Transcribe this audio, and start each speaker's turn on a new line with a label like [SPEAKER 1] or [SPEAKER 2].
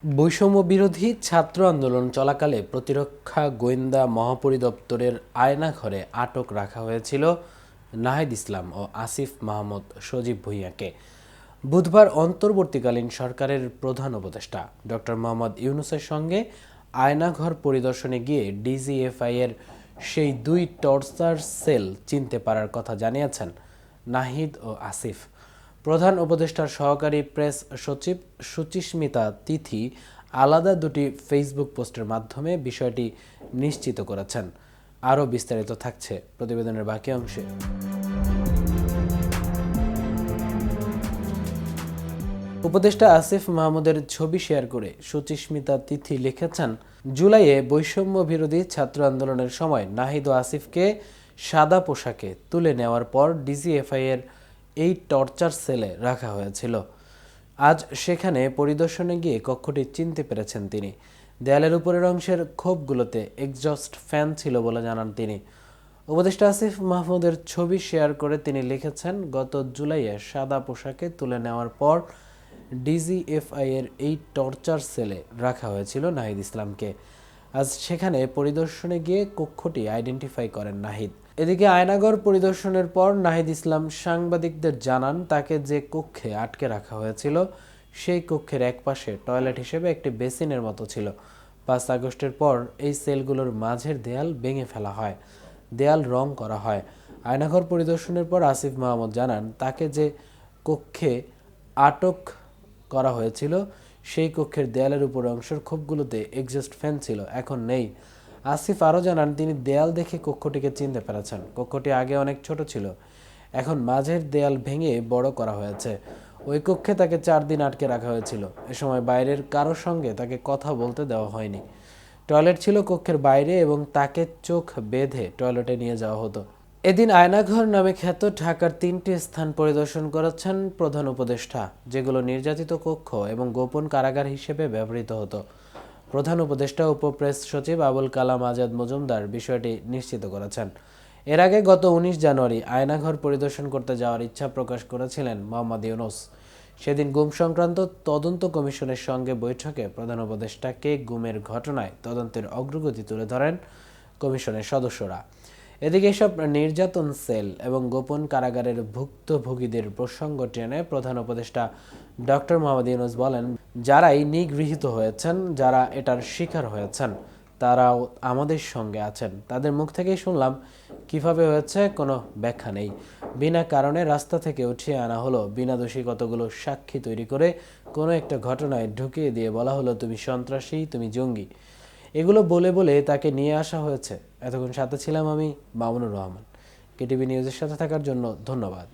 [SPEAKER 1] বৈষম্য বিরোধী ছাত্র আন্দোলন চলাকালে প্রতিরক্ষা গোয়েন্দা মহাপরিদপ্তরের আয়নাঘরে আটক রাখা হয়েছিল নাহিদ ইসলাম ও আসিফ মাহমুদ সজীব ভূঁইয়াকে। বুধবার অন্তর্বর্তীকালীন সরকারের প্রধান উপদেষ্টা ডক্টর মোহাম্মদ ইউনূসের সঙ্গে আয়নাঘর পরিদর্শনে গিয়ে ডিজিএফআই এর সেই দুই টর্চার সেল চিনতে পারার কথা জানিয়েছেন নাহিদ ও আসিফ। প্রধান উপদেষ্টার সহকারী প্রেস সচিব সুচিস্মিতা তিথি আলাদা দুটি ফেসবুক পোস্টের মাধ্যমে বিষয়টি নিশ্চিত করেছেন। আরও বিস্তারিত থাকছে প্রতিবেদনের বাকি অংশে। উপদেষ্টা আসিফ মাহমুদের ছবি শেয়ার করে সুচিস্মিতা তিথি লিখেছেন, জুলাইয়ে বৈষম্য বিরোধী ছাত্র আন্দোলনের সময় নাহিদ ও আসিফকে সাদা পোশাকে তুলে নেওয়ার পর ডিজিএফআই এর এই টর্চার সেলে রাখা হয়েছিল। আজ সেখানে পরিদর্শনে গিয়ে কক্ষটি চিনতে পেরেছেন তিনি। দেয়ালের উপরের অংশের খোপগুলোতে এক্সজস্ট ফ্যান ছিল বলে জানান তিনি। উপদেষ্টা আসিফ মাহমুদের ছবি শেয়ার করে তিনি লিখেছেন, গত জুলাইয়ে সাদা পোশাকে তুলে নেওয়ার পর ডিজিএফআই এর এই টর্চার সেলে রাখা হয়েছিল নাহিদ ইসলামকে। আজ সেখানে পরিদর্শনে গিয়ে কক্ষটি আইডেন্টিফাই করেন নাহিদ। এদিকে আয়নাঘর পরিদর্শনের পর নাহিদ ইসলাম সাংবাদিকদের জানান, তাকে যে কক্ষে আটকে রাখা হয়েছিল সেই কক্ষের একপাশে টয়লেট হিসেবে একটি বেসিনের মতো ছিল। ৫ আগস্টের পর এই সেলগুলোর মাঝের দেয়াল ভেঙে ফেলা হয়, দেয়াল রং করা হয়। আয়নাঘর পরিদর্শনের পর আসিফ মাহমুদ জানান, তাকে যে কক্ষে আটক করা হয়েছিল সেই কক্ষের দেয়ালের উপর অংশের খোপগুলোতে এক্সজস্ট ফ্যান ছিল, এখন নেই। আসিফ আরও জানান, তিনি দেয়াল দেখে কক্ষটিকে চিনতে পেরেছেন। কক্ষটি আগে অনেক ছোট ছিল, এখন মাঝের দেয়াল ভেঙে বড় করা হয়েছে। ওই কক্ষে তাকে 4 দিন আটকে রাখা হয়েছিল। এ সময় বাইরের কারোর সঙ্গে তাকে কথা বলতে দেওয়া হয়নি। টয়লেট ছিল কক্ষের বাইরে এবং তাকে চোখ বেঁধে টয়লেটে নিয়ে যাওয়া হতো। এদিন আয়নাঘর নামে খ্যাত ঢাকার 3টি স্থান পরিদর্শন করেছেন প্রধান উপদেষ্টা, যেগুলো নির্যাতিত কক্ষ এবং গোপন কারাগার হিসেবে ব্যবহৃত হতো। প্রধান উপদেষ্টা উপপ্রেস সচিব আবুল কালাম আজাদ মজুমদার বিষয়টি নিশ্চিত করেছেন। এর আগে গত 19 জানুয়ারি আয়নাঘর পরিদর্শন করতে যাওয়ার ইচ্ছা প্রকাশ করেছিলেন মোহাম্মদ ইউনূস। সেদিন গুম সংক্রান্ত তদন্ত কমিশনের সঙ্গে বৈঠকে প্রধান উপদেষ্টাকে গুমের ঘটনায় তদন্তের অগ্রগতি তুলে ধরেন কমিশনের সদস্যরা। এদিকে এসব নির্যাতন সেল এবং গোপন কারাগারের ভুক্তভোগীদের প্রসঙ্গ টেনে প্রধান উপদেষ্টা ডক্টর মোহাম্মদ ইউনূস বলেন, যারাই নিগৃহীত হয়েছেন, যারা এটার শিকার হয়েছেন, তারাও আমাদের সঙ্গে আছেন। তাদের মুখ থেকেই শুনলাম কিভাবে হয়েছে কোনো ব্যাখ্যা নেই। বিনা কারণে রাস্তা থেকে উঠিয়ে আনা হলো, বিনা দোষী কতগুলো সাক্ষী তৈরি করে কোনো একটা ঘটনায় ঢুকিয়ে দিয়ে বলা হলো তুমি সন্ত্রাসী, তুমি জঙ্গি। এগুলো বলে বলে তাকে নিয়ে আসা হয়েছে। এতক্ষণ সাথে ছিলাম আমি মামুনুর রহমান। কেটিভি নিউজের সাথে থাকার জন্য ধন্যবাদ।